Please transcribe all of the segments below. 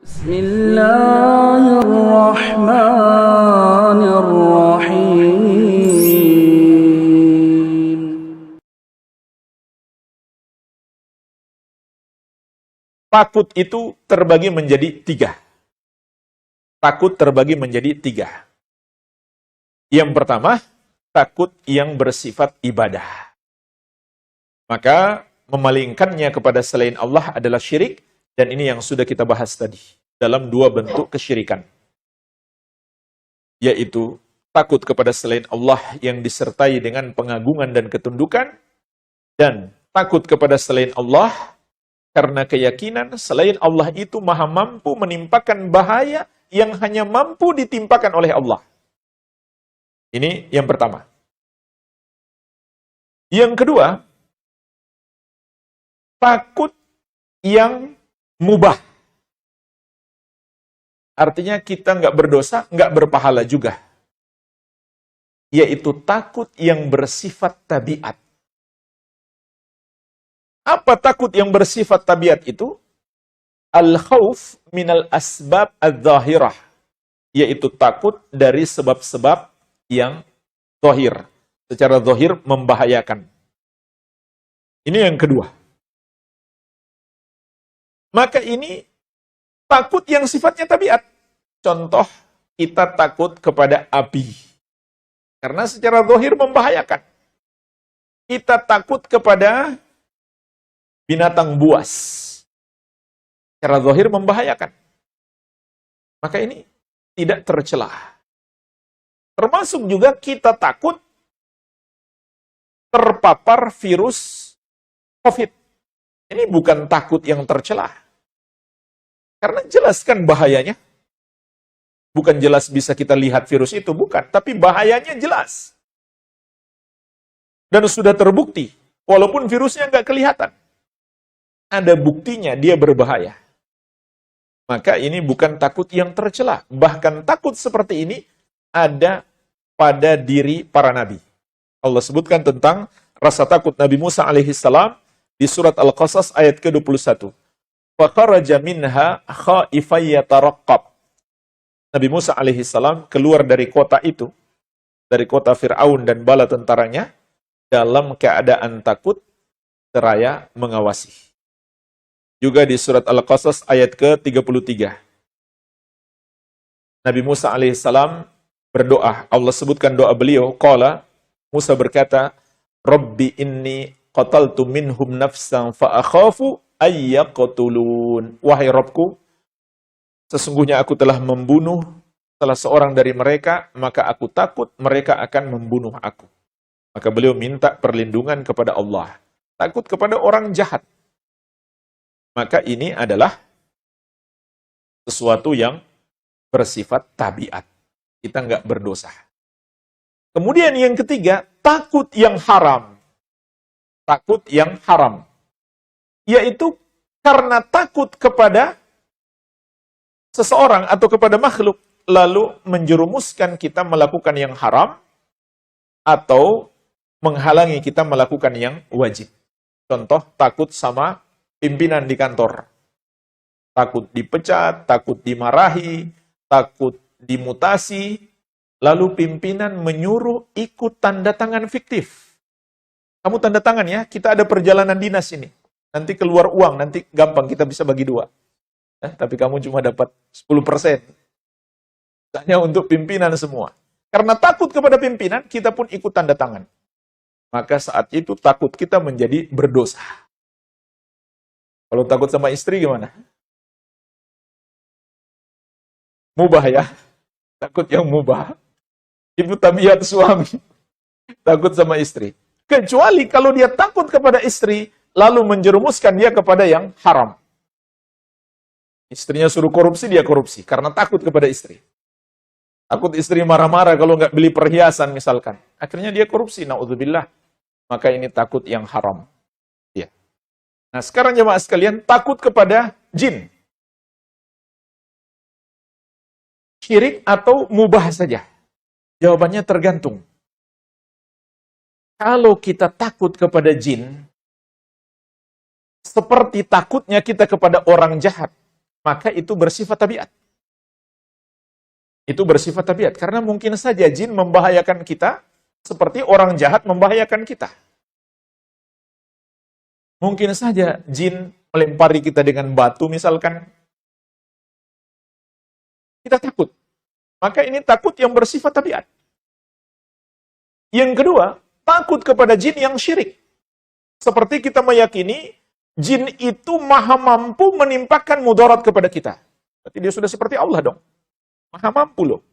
Bismillahirrahmanirrahim. Takut itu terbagi menjadi tiga. Takut terbagi menjadi tiga. Yang pertama, takut yang bersifat ibadah. Maka memalingkannya kepada selain Allah adalah syirik, dan ini yang sudah kita bahas tadi, dalam dua bentuk kesyirikan. Yaitu takut kepada selain Allah yang disertai dengan pengagungan dan ketundukan, dan takut kepada selain Allah karena keyakinan selain Allah itu maha mampu menimpakan bahaya yang hanya mampu ditimpakan oleh Allah. Ini yang pertama. Yang kedua, takut yang mubah. Artinya kita nggak berdosa, nggak berpahala juga. Yaitu takut yang bersifat tabiat. Apa takut yang bersifat tabiat itu? Al-khawf minal asbab al-zahirah. Yaitu takut dari sebab-sebab yang zahir. Secara zahir membahayakan. Ini yang kedua. Maka ini takut yang sifatnya tabiat. Contoh, kita takut kepada api. Karena secara zahir membahayakan. Kita takut kepada binatang buas. Secara zahir membahayakan. Maka ini tidak tercela. Termasuk juga kita takut terpapar virus COVID. Ini bukan takut yang tercela. Karena jelas kan bahayanya. Bukan jelas bisa kita lihat virus itu, bukan. Tapi bahayanya jelas. Dan sudah terbukti. Walaupun virusnya nggak kelihatan. Ada buktinya dia berbahaya. Maka ini bukan takut yang tercela. Bahkan takut seperti ini ada pada diri para nabi. Allah sebutkan tentang rasa takut Nabi Musa alaihissalam di surat Al-Qasas ayat ke-21. فَخَرَجَ مِنْهَا خَائِفًا يَتَرَقَّبْ. Nabi Musa alaihissalam keluar dari kota itu, dari kota Fir'aun dan bala tentaranya, dalam keadaan takut seraya mengawasi. Juga di surat Al-Qasas ayat ke-33. Nabi Musa alaihissalam berdoa. Allah sebutkan doa beliau. Qala, Musa berkata, Rabbi inni qataltu minhum nafsan fa'akhafu ayyaqtulun. Wahai Rabbku, sesungguhnya aku telah membunuh salah seorang dari mereka, maka aku takut mereka akan membunuh aku. Maka beliau minta perlindungan kepada Allah. Takut kepada orang jahat. Maka ini adalah sesuatu yang bersifat tabiat. Kita nggak berdosa. Kemudian yang ketiga, takut yang haram. Takut yang haram. Yaitu karena takut kepada seseorang atau kepada makhluk, lalu menjerumuskan kita melakukan yang haram, atau menghalangi kita melakukan yang wajib. Contoh, takut sama pimpinan di kantor. Takut dipecat, takut dimarahi, takut dimutasi, lalu pimpinan menyuruh ikut tanda tangan fiktif. Kamu tanda tangan ya, kita ada perjalanan dinas ini. Nanti keluar uang, nanti gampang kita bisa bagi dua. Tapi kamu cuma dapat 10%. Hanya untuk pimpinan semua. Karena takut kepada pimpinan, kita pun ikut tanda tangan. Maka saat itu takut kita menjadi berdosa. Kalau takut sama istri gimana? Mubah ya. Takut yang mubah. Itu tabiat suami. Takut sama istri. Kecuali kalau dia takut kepada istri, lalu menjerumuskan dia kepada yang haram. Istrinya suruh korupsi, dia korupsi. Karena takut kepada istri. Takut istri marah-marah kalau nggak beli perhiasan misalkan. Akhirnya dia korupsi, na'udzubillah. Maka ini takut yang haram. Ya. Nah sekarang jemaah sekalian, takut kepada jin. Syirik atau mubah saja? Jawabannya tergantung. Kalau kita takut kepada jin, seperti takutnya kita kepada orang jahat. maka itu bersifat tabiat. Itu bersifat tabiat, karena mungkin saja jin membahayakan kita seperti orang jahat membahayakan kita. Mungkin saja jin melempari kita dengan batu misalkan. Kita takut. Maka ini takut yang bersifat tabiat. Yang kedua, takut kepada jin yang syirik. Seperti kita meyakini jin itu maha mampu menimpakan mudarat kepada kita. Berarti dia sudah seperti Allah dong. Maha mampu loh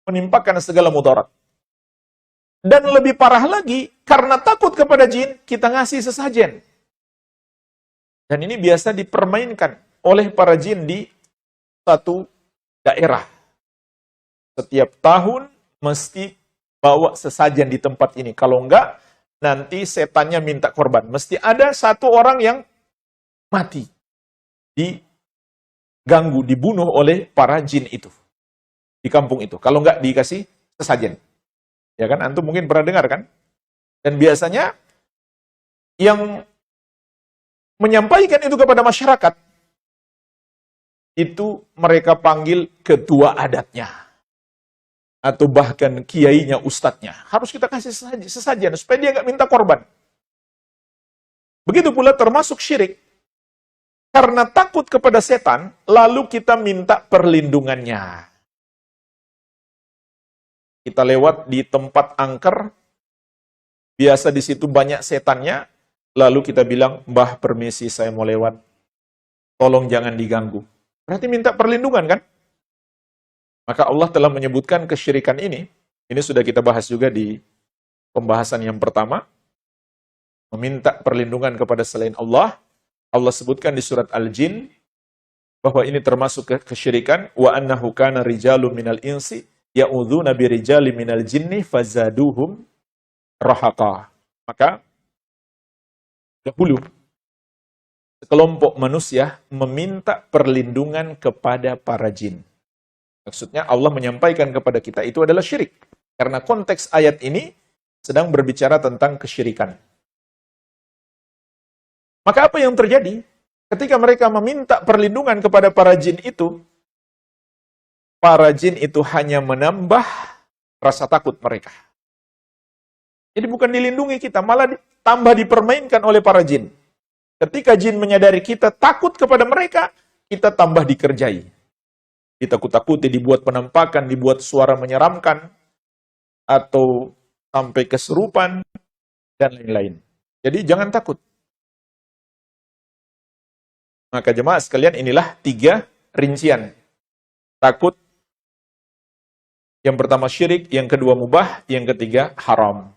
menimpakan segala mudarat. Dan lebih parah lagi, karena takut kepada jin, kita ngasih sesajen. Dan ini biasa dipermainkan oleh para jin di satu daerah. Setiap tahun mesti bawa sesajen di tempat ini. Kalau enggak, nanti setannya minta korban. Mesti ada satu orang yang mati. Diganggu, dibunuh oleh para jin itu. Di kampung itu. Kalau enggak dikasih sesajen. Ya kan? Antum mungkin pernah dengar kan? Dan biasanya yang menyampaikan itu kepada masyarakat, itu mereka panggil ketua adatnya. Atau bahkan kiainya, ustadznya. Harus kita kasih sesajen supaya dia nggak minta korban. Begitu pula termasuk syirik. Karena takut kepada setan, lalu kita minta perlindungannya. Kita lewat di tempat angker, biasa di situ banyak setannya, lalu kita bilang, "Mbah, permisi, saya mau lewat. Tolong jangan diganggu." Berarti minta perlindungan kan? Maka Allah telah menyebutkan kesyirikan ini sudah kita bahas juga di pembahasan yang pertama, meminta perlindungan kepada selain Allah. Allah sebutkan di surat Al-Jin, bahwa ini termasuk kesyirikan, wa annahu kana rijalun minal insi ya'udzuna birijali minal jinni fazaduhum rahaqa. Maka dahulu sekelompok manusia meminta perlindungan kepada para jin. Maksudnya Allah menyampaikan kepada kita itu adalah syirik. Karena konteks ayat ini sedang berbicara tentang kesyirikan. Maka apa yang terjadi? Ketika mereka meminta perlindungan kepada para jin itu hanya menambah rasa takut mereka. Jadi bukan dilindungi kita, malah tambah dipermainkan oleh para jin. Ketika jin menyadari kita takut kepada mereka, kita tambah dikerjai. Ditakut-takuti, dibuat penampakan, dibuat suara menyeramkan, atau sampai kesurupan, dan lain-lain. Jadi jangan takut. Maka jemaah sekalian, inilah 3 rincian. Takut, yang pertama syirik, yang kedua mubah, yang ketiga haram.